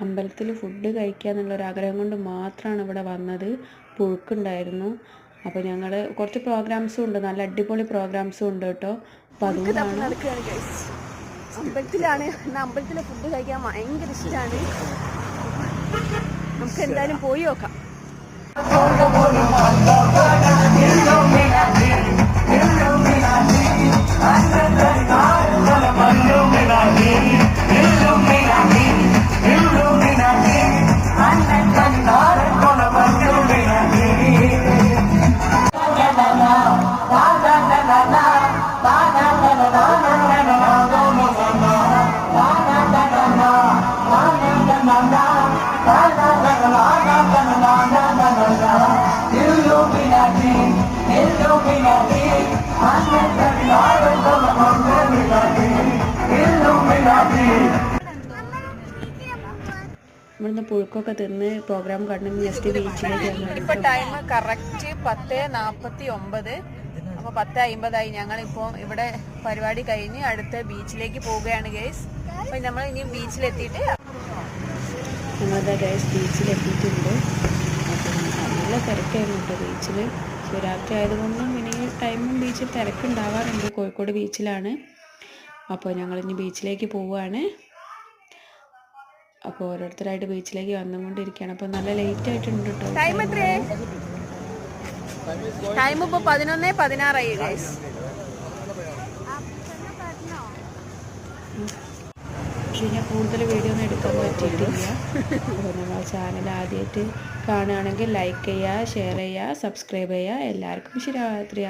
അമ്പലത്തിൽ ഫുഡ് കഴിക്കുക എന്നുള്ളൊരാഗ്രഹം കൊണ്ട് മാത്രമാണ് ഇവിടെ വന്നത്. പുഴുക്കുണ്ടായിരുന്നു. അപ്പോൾ ഞങ്ങൾ കുറച്ച് പ്രോഗ്രാംസും ഉണ്ട്, നല്ല അടിപൊളി പ്രോഗ്രാംസും ഉണ്ട് കേട്ടോ. അപ്പോൾ അതുകൊണ്ടാണ് അമ്പലത്തിലെ ഫുഡ് കഴിക്കാൻ ഭയങ്കര ഇഷ്ടമാണ്. നമുക്ക് എന്തായാലും പോയി നോക്കാം. ഇവിടുന്ന് പുഴുക്കൊക്കെ തിന്ന് പ്രോഗ്രാം കണ്ട് നെക്സ്റ്റ് ബീച്ചിലേക്ക്. ഇപ്പൊ ടൈം കറക്റ്റ് 10:49. അപ്പോൾ 10:50 ഞങ്ങളിപ്പോൾ ഇവിടെ പരിപാടി കഴിഞ്ഞ് അടുത്ത ബീച്ചിലേക്ക് പോവുകയാണ് ഗൈസ്. അപ്പോൾ നമ്മൾ ഇനി ബീച്ചിലെത്തിയിട്ട് ഞങ്ങളുടെ ഗൈസ് ബീച്ചിലെത്തിയിട്ടുണ്ട്. അപ്പം നല്ല തിരക്കായിരുന്നു കേട്ടോ ബീച്ചിൽ. ശിവരാത്രി ആയതുകൊണ്ടും പിന്നെ ഈ ടൈമും ബീച്ചിൽ തിരക്കുണ്ടാവാറുണ്ട്. കോഴിക്കോട് ബീച്ചിലാണ്. അപ്പോൾ ഞങ്ങളിനി ബീച്ചിലേക്ക് പോവുകയാണ്. അപ്പോൾ ഓരോരുത്തരായിട്ട് ബീച്ചിലേക്ക് വന്നുകൊണ്ടിരിക്കുകയാണ്. അപ്പോൾ നല്ല ലേറ്റ് ആയിട്ടുണ്ട് കേട്ടോ. ടൈം എത്രയായി? ടൈം ഇപ്പോൾ 11:16 ഗൈസ്. പിന്നെ കൂടുതൽ വീഡിയോ ഒന്നും എടുക്കാൻ പറ്റിയിട്ടില്ല. അപ്പോൾ നമ്മൾ ചാനൽ ആദ്യമായിട്ട് കാണുകയാണെങ്കിൽ ലൈക്ക് ചെയ്യുക, ഷെയർ ചെയ്യുക, സബ്സ്ക്രൈബ് ചെയ്യുക. എല്ലാവർക്കും ശിവരാത്രി